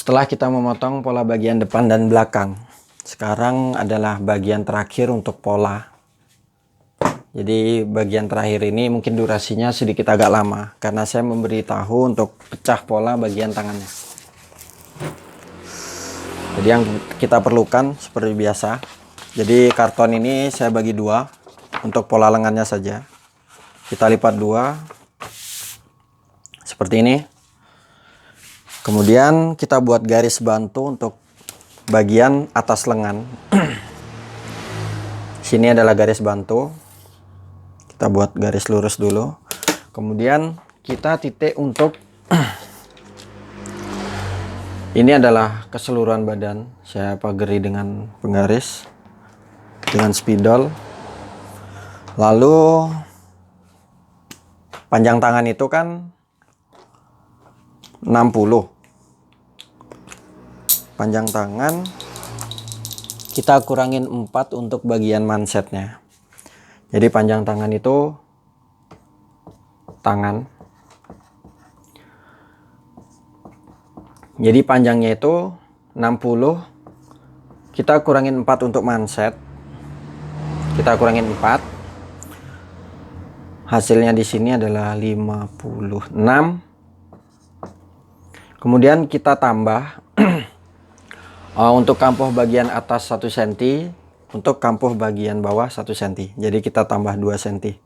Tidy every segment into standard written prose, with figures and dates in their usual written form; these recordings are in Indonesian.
Setelah kita memotong pola bagian depan dan belakang, sekarang adalah bagian terakhir untuk pola. Jadi bagian terakhir ini mungkin durasinya sedikit agak lama karena saya memberitahu untuk pecah pola bagian tangannya. Jadi yang kita perlukan seperti biasa. Jadi karton ini saya bagi dua untuk pola lengannya saja. Kita lipat dua seperti ini. Kemudian kita buat garis bantu untuk bagian atas lengan. Sini adalah garis bantu. Kita buat garis lurus dulu. Kemudian kita titik untuk ini adalah keseluruhan badan. Saya pagari dengan penggaris dengan spidol. Lalu panjang tangan itu kan 60. Panjang tangan kita kurangin 4 untuk bagian mansetnya. Jadi panjang tangan itu tangan. Jadi panjangnya itu 60. Kita kurangin 4 untuk manset. Kita kurangin 4. Hasilnya di sini adalah 56. Kemudian kita tambah untuk kampuh bagian atas 1 cm, untuk kampuh bagian bawah 1 cm. Jadi kita tambah 2 cm.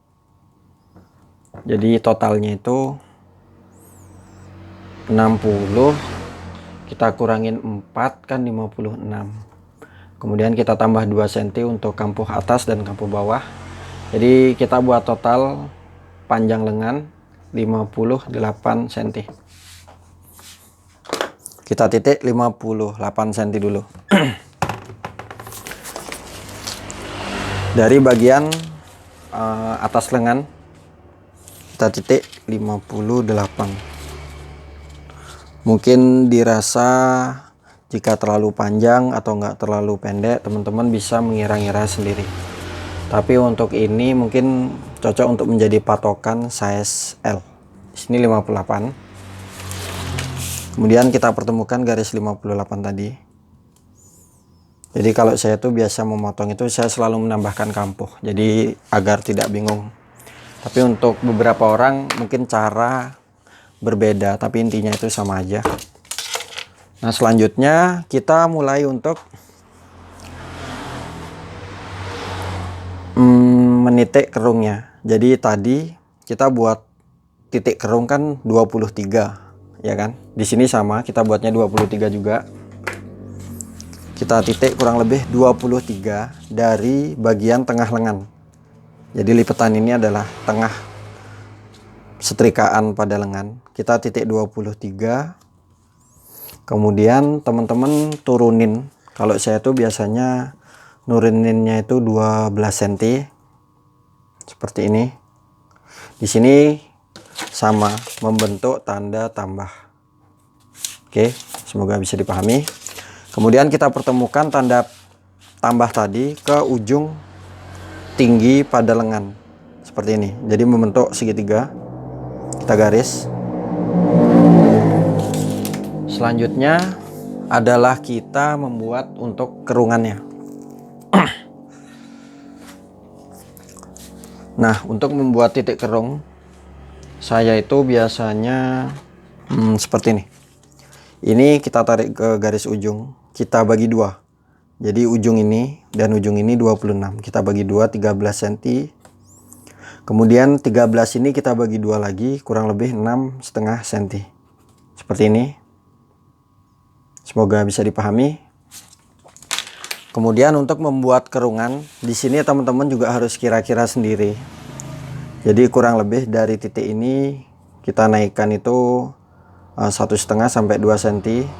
Jadi totalnya itu 60. Kita kurangin 4 kan 56. Kemudian kita tambah 2 cm untuk kampuh atas dan kampuh bawah. Jadi kita buat total panjang lengan 58 cm. Kita titik 58 cm dulu. Dari bagian atas lengan kita titik 58. Mungkin dirasa jika terlalu panjang atau enggak terlalu pendek, teman-teman bisa mengira-ngira sendiri. Tapi untuk ini mungkin cocok untuk menjadi patokan size L. Di sini 58. Kemudian kita pertemukan garis 58 tadi. Jadi kalau saya tuh biasa memotong itu saya selalu menambahkan kampuh. Jadi agar tidak bingung. Tapi untuk beberapa orang mungkin cara berbeda, tapi intinya itu sama aja. Nah, selanjutnya kita mulai untuk menitik kerungnya. Jadi tadi kita buat titik kerung kan 23. Ya kan, di sini sama, kita buatnya 23 juga. Kita titik kurang lebih 23 dari bagian tengah lengan. Jadi lipatan ini adalah tengah setrikaan pada lengan. Kita titik 23. Kemudian teman-teman turunin. Kalau saya tuh biasanya nuruninnya itu 12 cm. Seperti ini. Di sini sama, membentuk tanda tambah. Oke, semoga bisa dipahami. Kemudian kita pertemukan tanda tambah tadi ke ujung tinggi pada lengan. Seperti ini. Jadi membentuk segitiga. Kita garis. Selanjutnya adalah kita membuat untuk kerungannya. Nah, untuk membuat titik kerung, saya itu biasanya seperti ini. Ini kita tarik ke garis ujung, kita bagi dua. Jadi ujung ini dan ujung ini 26. Kita bagi dua 13 cm. Kemudian 13 ini kita bagi dua lagi, kurang lebih 6,5 cm. Seperti ini. Semoga bisa dipahami. Kemudian untuk membuat kerungan, di sini teman-teman juga harus kira-kira sendiri. Jadi kurang lebih dari titik ini kita naikkan itu 1,5 sampai 2 cm.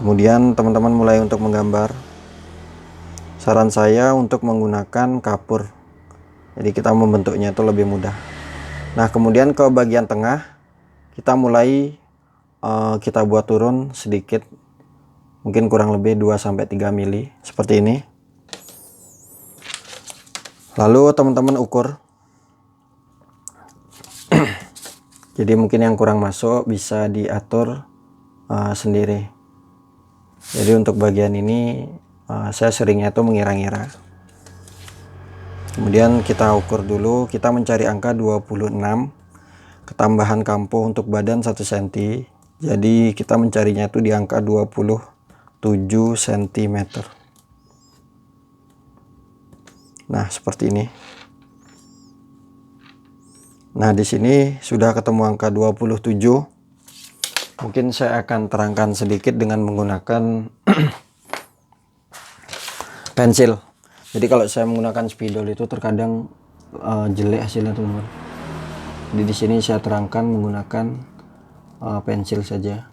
Kemudian teman-teman mulai untuk menggambar. Saran saya untuk menggunakan kapur. Jadi kita membentuknya itu lebih mudah. Nah, kemudian ke bagian tengah kita mulai kita buat turun sedikit. Mungkin kurang lebih 2 sampai 3 mili seperti ini. Lalu teman-teman ukur. Jadi mungkin yang kurang masuk bisa diatur sendiri. Jadi untuk bagian ini saya seringnya itu mengira-ngira. Kemudian kita ukur dulu, kita mencari angka 26, ketambahan kampuh untuk badan 1 cm. Jadi kita mencarinya itu di angka 27 cm. Nah, seperti ini. Nah, di sini sudah ketemu angka 27. Mungkin saya akan terangkan sedikit dengan menggunakan pensil. Jadi kalau saya menggunakan spidol itu terkadang jelek hasilnya, teman-teman. Jadi di sini saya terangkan menggunakan pensil saja.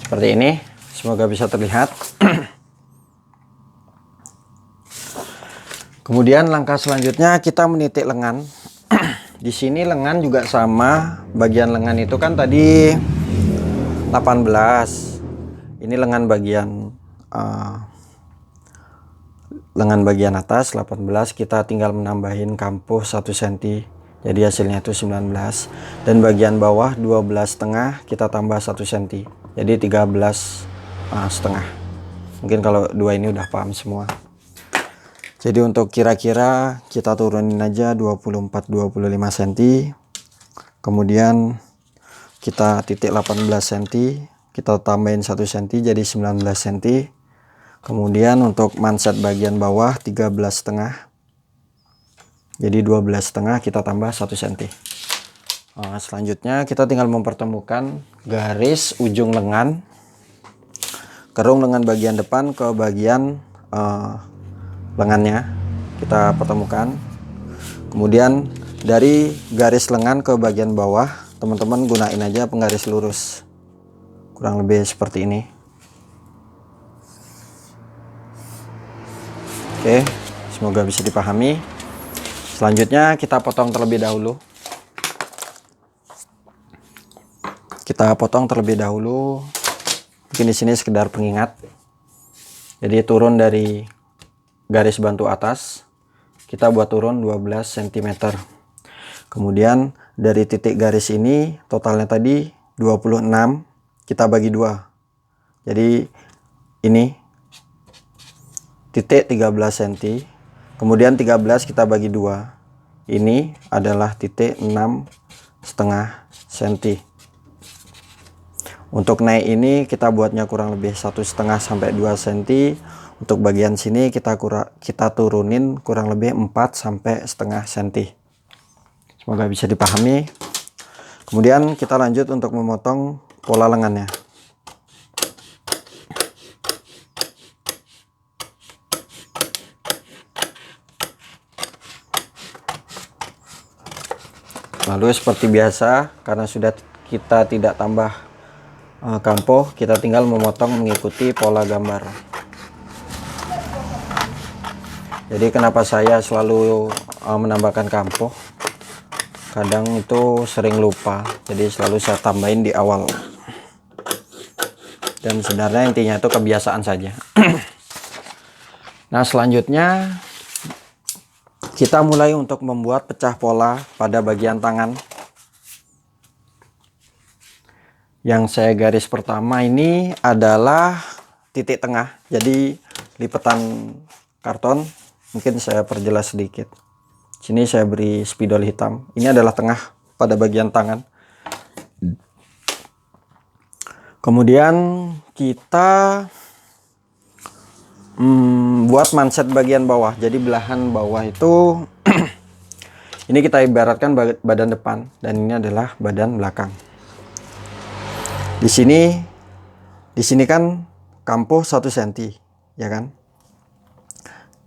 Seperti ini, semoga bisa terlihat. Kemudian langkah selanjutnya kita menitik lengan. Di sini lengan juga sama, bagian lengan itu kan tadi 18. Ini lengan bagian atas 18, kita tinggal menambahin kampuh 1 cm. Jadi hasilnya itu 19. Dan bagian bawah 12,5 kita tambah 1 cm. Jadi 13,5. Mungkin kalau dua ini udah paham semua. Jadi untuk kira-kira kita turunin aja 24-25 cm. Kemudian kita titik 18 cm, kita tambahin 1 cm jadi 19 cm. Kemudian untuk manset bagian bawah 13,5. Jadi 12,5 kita tambah 1 cm. Selanjutnya kita tinggal mempertemukan garis ujung lengan, kerung lengan bagian depan ke bagian lengannya kita pertemukan. Kemudian dari garis lengan ke bagian bawah, teman-teman gunain aja penggaris lurus, kurang lebih seperti ini. Oke, semoga bisa dipahami. Selanjutnya kita potong terlebih dahulu. Mungkin di sini sekedar pengingat. Jadi turun dari garis bantu atas, kita buat turun 12 cm. Kemudian dari titik garis ini totalnya tadi 26, kita bagi 2. Jadi ini titik 13 cm. Kemudian 13 kita bagi 2. Ini adalah titik 6,5 cm. Untuk naik ini kita buatnya kurang lebih 1,5 sampai 2 cm. Untuk bagian sini kita turunin kurang lebih 4 sampai setengah cm. Semoga bisa dipahami. Kemudian kita lanjut untuk memotong pola lengannya. Lalu seperti biasa, karena sudah kita tidak tambah kampuh, kita tinggal memotong mengikuti pola gambar. Jadi kenapa saya selalu menambahkan kampuh, kadang itu sering lupa, jadi selalu saya tambahin di awal. Dan sebenarnya intinya itu kebiasaan saja. Nah, selanjutnya kita mulai untuk membuat pecah pola pada bagian tangan. Yang saya garis pertama ini adalah titik tengah. Jadi lipatan karton, mungkin saya perjelas sedikit. Sini saya beri spidol hitam. Ini adalah tengah pada bagian tangan. Kemudian kita buat manset bagian bawah. Jadi belahan bawah itu ini kita ibaratkan badan depan, dan ini adalah badan belakang. Di sini kan kampuh 1 cm, ya kan?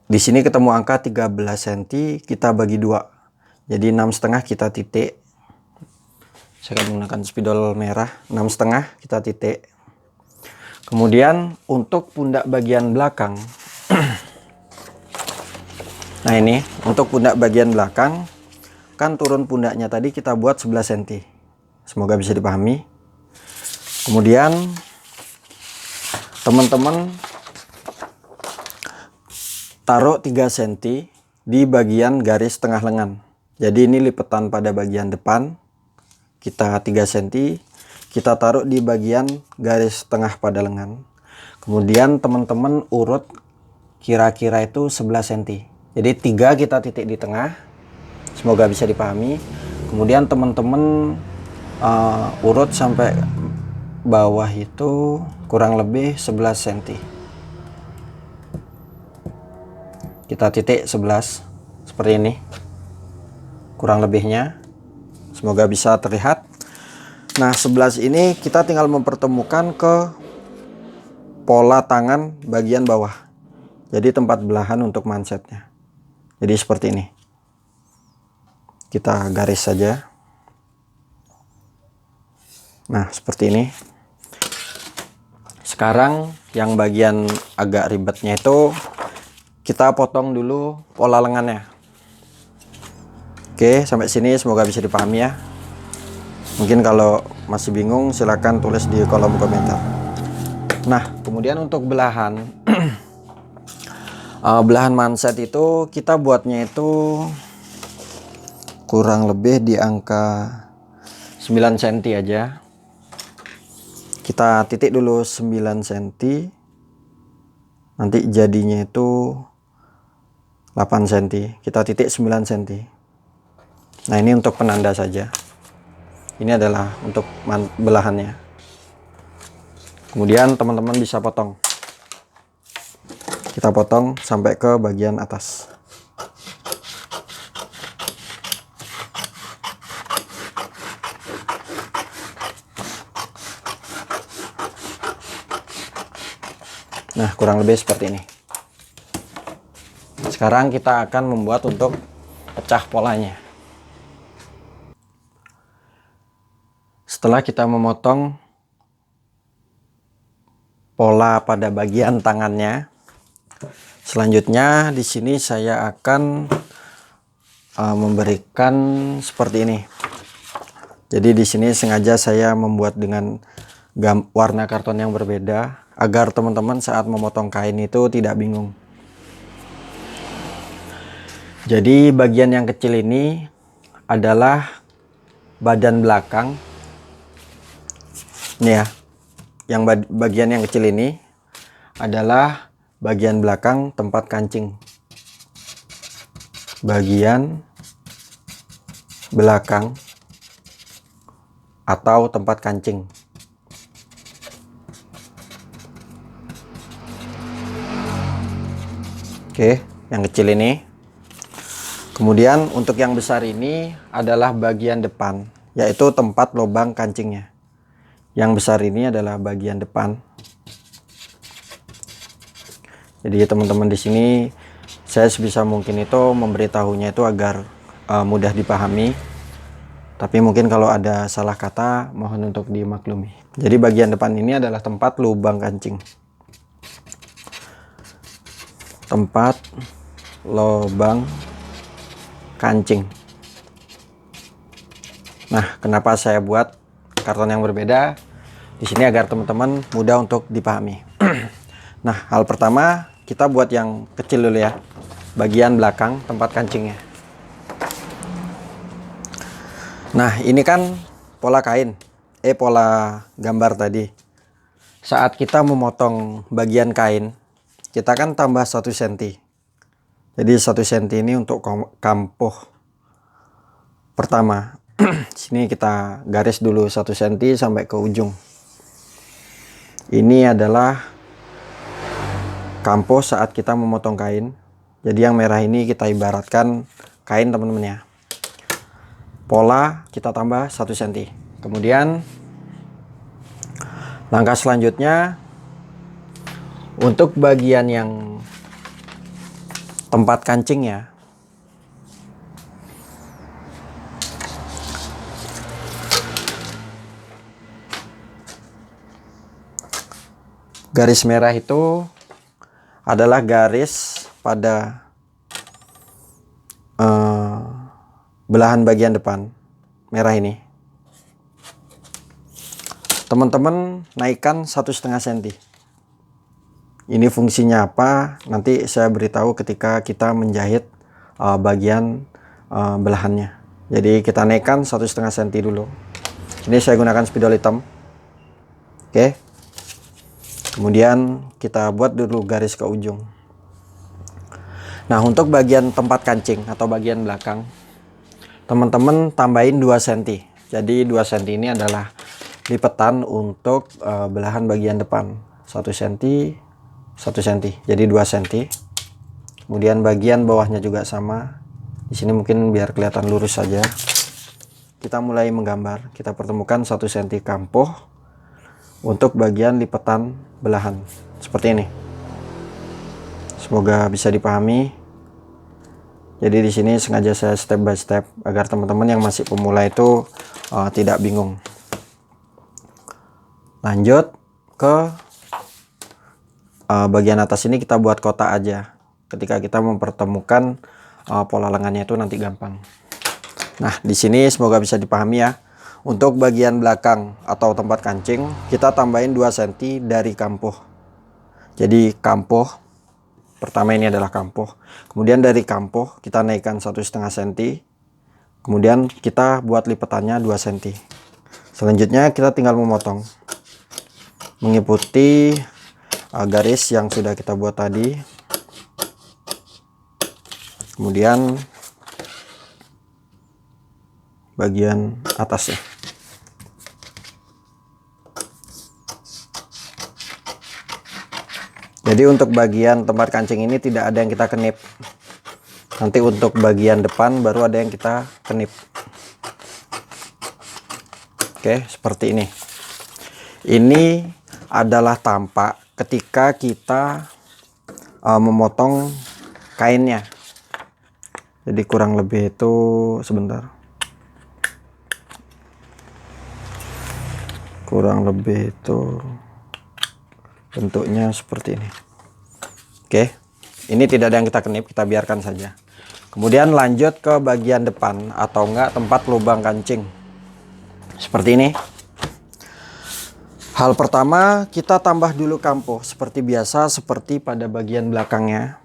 Di sini ketemu angka 13 cm, kita bagi 2. Jadi 6,5 kita titik. Saya akan menggunakan spidol merah. 6,5 kita titik. Kemudian untuk pundak bagian belakang. Nah, ini untuk pundak bagian belakang kan turun pundaknya tadi kita buat 11 cm. Semoga bisa dipahami. Kemudian teman-teman taruh 3 cm di bagian garis tengah lengan. Jadi ini lipatan pada bagian depan. Kita 3 cm, kita taruh di bagian garis tengah pada lengan. Kemudian teman-teman urut kira-kira itu 11 cm. Jadi 3 kita titik di tengah. Semoga bisa dipahami. Kemudian teman-teman urut sampai bawah itu kurang lebih 11 cm. Kita titik 11 seperti ini kurang lebihnya. Semoga bisa terlihat. Nah 11 ini kita tinggal mempertemukan ke pola tangan bagian bawah. Jadi tempat belahan untuk mansetnya. Jadi seperti ini. Kita garis saja. Nah seperti ini. Sekarang yang bagian agak ribetnya itu kita potong dulu pola lengannya. Oke, sampai sini semoga bisa dipahami ya. Mungkin kalau masih bingung silahkan tulis di kolom komentar. Nah, kemudian untuk belahan belahan manset itu kita buatnya itu kurang lebih di angka 9 cm aja. Kita titik dulu 9 cm. Nanti jadinya itu 8 cm. Kita titik 9 cm. Nah ini untuk penanda saja. Ini adalah untuk belahannya. Kemudian teman-teman bisa potong. Kita potong sampai ke bagian atas. Nah kurang lebih seperti ini. Sekarang kita akan membuat untuk pecah polanya. Setelah kita memotong pola pada bagian tangannya, selanjutnya di sini saya akan memberikan seperti ini. Jadi di sini sengaja saya membuat dengan warna karton yang berbeda agar teman-teman saat memotong kain itu tidak bingung. Jadi bagian yang kecil ini adalah badan belakang. Ini ya, yang bagian yang kecil ini adalah bagian belakang tempat kancing. Bagian belakang atau tempat kancing. Oke, yang kecil ini. Kemudian untuk yang besar ini adalah bagian depan, yaitu tempat lubang kancingnya. Yang besar ini adalah bagian depan. Jadi teman-teman di sini saya sebisa mungkin itu memberitahunya itu agar mudah dipahami. Tapi mungkin kalau ada salah kata mohon untuk dimaklumi. Jadi bagian depan ini adalah tempat lubang kancing. Tempat lubang kancing. Nah, kenapa saya buat karton yang berbeda di sini agar teman-teman mudah untuk dipahami. Nah, hal pertama kita buat yang kecil dulu ya. Bagian belakang tempat kancingnya. Nah, ini kan pola kain. Pola gambar tadi. Saat kita memotong bagian kain, kita kan tambah 1 cm. Jadi 1 cm ini untuk kampuh pertama. Sini kita garis dulu 1 cm sampai ke ujung. Ini adalah kampuh saat kita memotong kain. Jadi yang merah ini kita ibaratkan kain teman-teman ya. Pola kita tambah 1 cm. Kemudian langkah selanjutnya untuk bagian yang tempat kancingnya, garis merah itu adalah garis pada belahan bagian depan merah ini. teman-teman naikkan 1,5 cm. Ini fungsinya apa? Nanti saya beritahu ketika kita menjahit bagian belahannya. Jadi kita naikkan 1,5 cm dulu. Ini saya gunakan spidol hitam. Oke. Kemudian kita buat dulu garis ke ujung. Nah, untuk bagian tempat kancing atau bagian belakang, teman-teman tambahin 2 cm. Jadi 2 cm ini adalah lipatan untuk belahan bagian depan. 1 cm, 1 cm. Jadi 2 cm. Kemudian bagian bawahnya juga sama. Di sini mungkin biar kelihatan lurus saja. Kita mulai menggambar. Kita pertemukan 1 cm kampuh untuk bagian lipatan belahan. Seperti ini. Semoga bisa dipahami. Jadi di sini sengaja saya step by step agar teman-teman yang masih pemula itu tidak bingung. Lanjut ke bagian atas ini kita buat kotak aja. Ketika kita mempertemukan pola lengannya itu nanti gampang. Nah, di sini semoga bisa dipahami ya. Untuk bagian belakang atau tempat kancing kita tambahin 2 cm dari kampuh. Jadi kampuh pertama ini adalah kampuh. Kemudian dari kampuh kita naikkan 1,5 cm. Kemudian kita buat lipatannya 2 cm. Selanjutnya kita tinggal memotong. Mengikuti garis yang sudah kita buat tadi. Kemudian bagian atasnya. Jadi untuk bagian tempat kancing ini tidak ada yang kita kenip. Nanti untuk bagian depan baru ada yang kita kenip. Oke, seperti ini. Ini adalah tampak ketika kita memotong kainnya. Jadi kurang lebih itu sebentar. Kurang lebih itu bentuknya seperti ini. Oke, ini tidak ada yang kita kenip, kita biarkan saja. Kemudian lanjut ke bagian depan atau enggak tempat lubang kancing. Seperti ini. Hal pertama kita tambah dulu kampuh seperti biasa, seperti pada bagian belakangnya.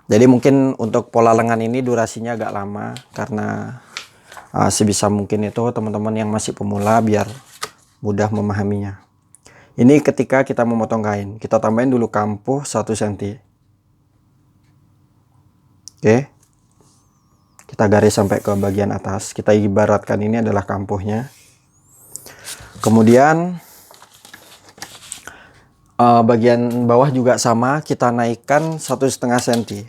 Jadi mungkin untuk pola lengan ini durasinya agak lama karena sebisa mungkin itu teman-teman yang masih pemula biar mudah memahaminya. Ini ketika kita memotong kain, kita tambahin dulu kampuh 1 cm. Oke. Kita garis sampai ke bagian atas. Kita ibaratkan ini adalah kampuhnya. Kemudian bagian bawah juga sama, kita naikkan 1,5 cm.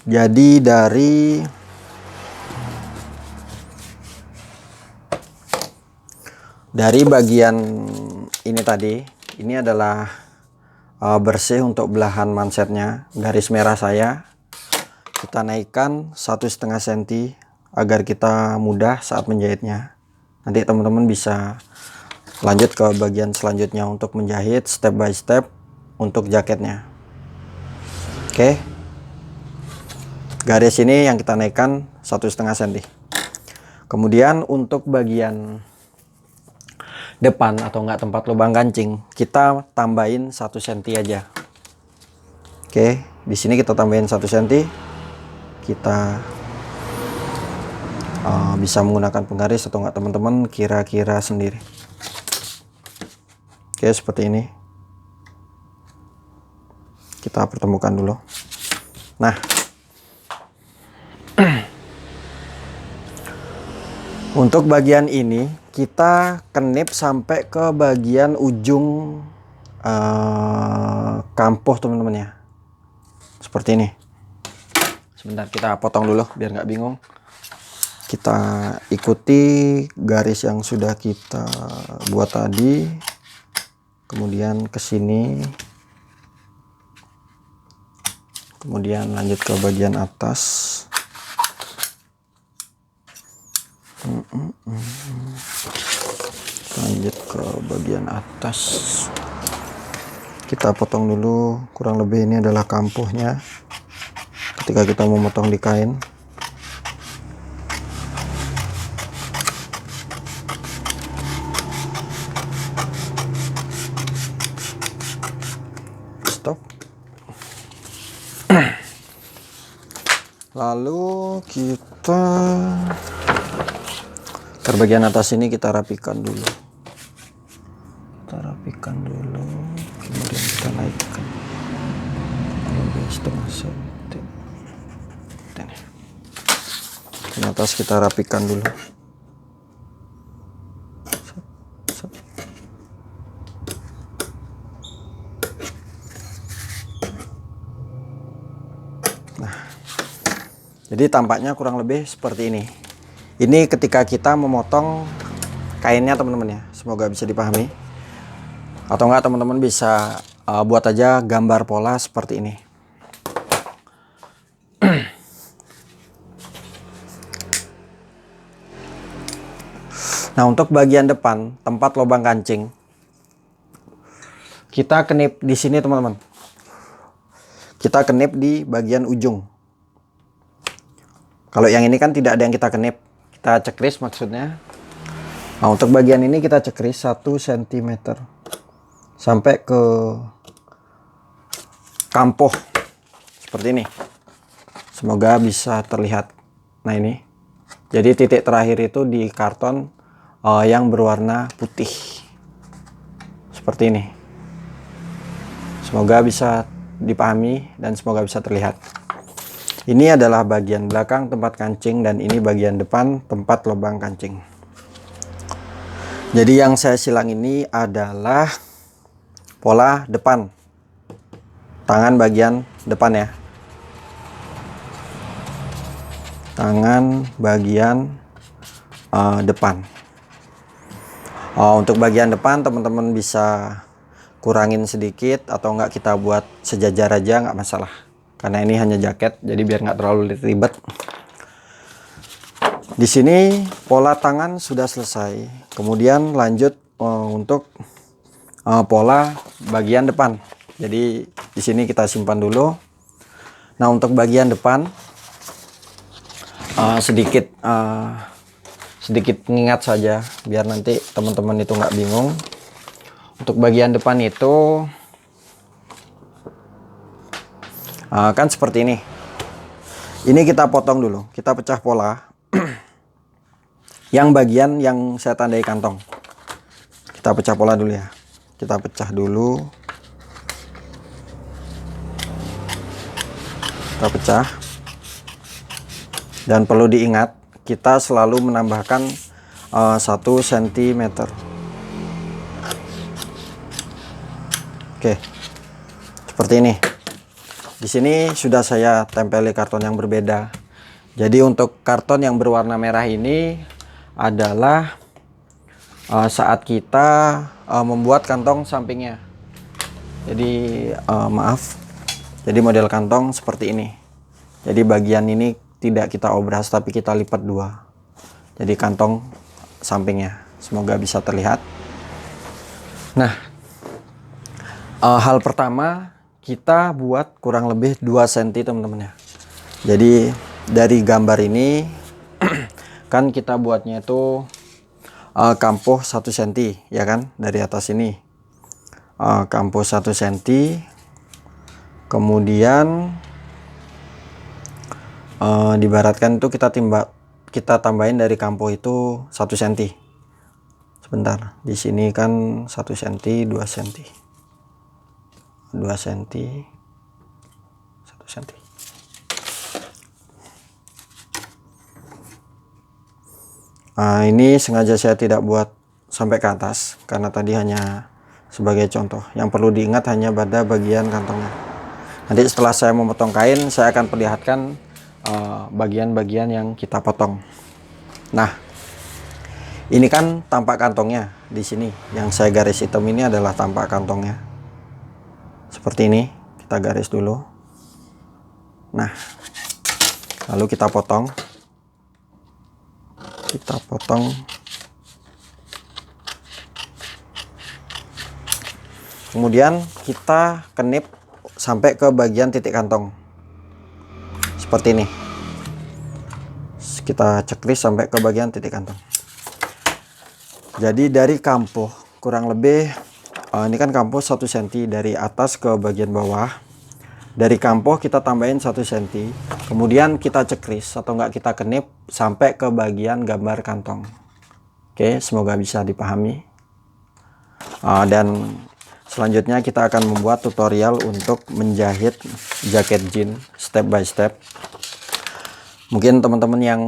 Jadi dari bagian ini tadi, ini adalah bersih untuk belahan mansetnya, garis merah saya. Kita naikkan 1,5 cm agar kita mudah saat menjahitnya. Nanti teman-teman bisa lanjut ke bagian selanjutnya untuk menjahit step by step untuk jaketnya. Oke. Garis ini yang kita naikkan 1,5 cm. Kemudian untuk bagian depan atau enggak tempat lubang kancing, kita tambahin 1 cm aja. Oke, di sini kita tambahin 1 cm. Kita bisa menggunakan penggaris atau enggak teman-teman kira-kira sendiri. Oke, seperti ini. Kita pertemukan dulu. Nah, untuk bagian ini kita kenip sampai ke bagian ujung kampuh teman-teman ya. Seperti ini. Sebentar, kita potong dulu biar nggak bingung. Kita ikuti garis yang sudah kita buat tadi. Kemudian ke sini. Kemudian lanjut ke bagian atas. Lanjut ke bagian atas. Kita potong dulu, kurang lebih ini adalah kampuhnya ketika kita memotong di kain. Lalu kita bagian atas ini kita rapikan dulu. Kemudian kita naikkan lebih setengah senti. Di atas kita rapikan dulu. Jadi tampaknya kurang lebih seperti ini. Ini ketika kita memotong kainnya teman-teman ya. Semoga bisa dipahami. Atau enggak teman-teman bisa buat aja gambar pola seperti ini. Nah, untuk bagian depan tempat lubang kancing kita kenip di sini teman-teman. Kita kenip di bagian ujung. Kalau yang ini kan tidak ada yang kita kenip, kita cekris maksudnya. Nah, untuk bagian ini kita cekris 1 cm sampai ke kampoh seperti ini. Semoga bisa terlihat. Nah, ini. Jadi titik terakhir itu di karton yang berwarna putih. Seperti ini. Semoga bisa dipahami dan semoga bisa terlihat. Ini adalah bagian belakang tempat kancing dan ini bagian depan tempat lubang kancing. Jadi yang saya silang ini adalah pola depan. Tangan bagian depan ya. Tangan bagian depan. Untuk bagian depan teman-teman bisa kurangin sedikit atau enggak kita buat sejajar aja, nggak masalah. Karena ini hanya jaket, jadi biar nggak terlalu ribet. Di sini pola tangan sudah selesai. Kemudian lanjut untuk pola bagian depan. Jadi di sini kita simpan dulu. Nah, untuk bagian depan sedikit mengingat saja, biar nanti teman-teman itu nggak bingung. Untuk bagian depan itu kan seperti ini. Ini kita potong dulu, kita pecah pola. Yang bagian yang saya tandai kantong, kita pecah pola dulu ya. Kita pecah dulu. Kita pecah. Dan perlu diingat, kita selalu menambahkan 1 cm. Oke, seperti ini. Di sini sudah saya tempeli karton yang berbeda. Jadi untuk karton yang berwarna merah ini adalah saat kita membuat kantong sampingnya. Jadi maaf. Jadi model kantong seperti ini. Jadi bagian ini tidak kita obras tapi kita lipat 2. Jadi kantong sampingnya. Semoga bisa terlihat. Nah, hal pertama kita buat kurang lebih 2 cm teman-teman ya. Jadi dari gambar ini kan kita buatnya itu kampoh 1 cm ya kan, dari atas ini kampoh 1 cm. Kemudian dibaratkan itu kita tambahin dari kampoh itu 1 cm. Sebentar, di sini kan 1 cm 2 cm 2 cm 1 cm. Ini sengaja saya tidak buat sampai ke atas karena tadi hanya sebagai contoh. Yang perlu diingat hanya pada bagian kantongnya. Nanti setelah saya memotong kain, saya akan perlihatkan bagian-bagian yang kita potong. Nah, ini kan tampak kantongnya di sini. Yang saya garis hitam ini adalah tampak kantongnya. Seperti ini, kita garis dulu. Nah, lalu kita potong. Kita potong. Kemudian kita kenip sampai ke bagian titik kantong. Seperti ini. Kita cekris sampai ke bagian titik kantong. Jadi dari kampoh kurang lebih ini kan kampoh 1 cm dari atas ke bagian bawah. Dari kampoh kita tambahin 1 cm, kemudian kita cekris atau enggak kita kenip sampai ke bagian gambar kantong. Oke, semoga bisa dipahami. Dan selanjutnya kita akan membuat tutorial untuk menjahit jaket jeans step by step. Mungkin teman-teman yang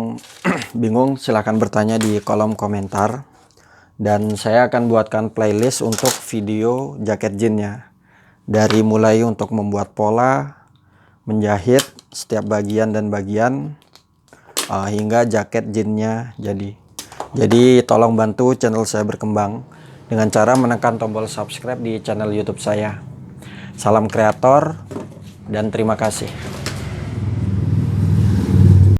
bingung silahkan bertanya di kolom komentar, dan saya akan buatkan playlist untuk video jaket jeansnya, dari mulai untuk membuat pola, menjahit setiap bagian dan bagian, hingga jaket jeansnya jadi tolong bantu channel saya berkembang dengan cara menekan tombol subscribe di channel YouTube saya. Salam kreator dan terima kasih.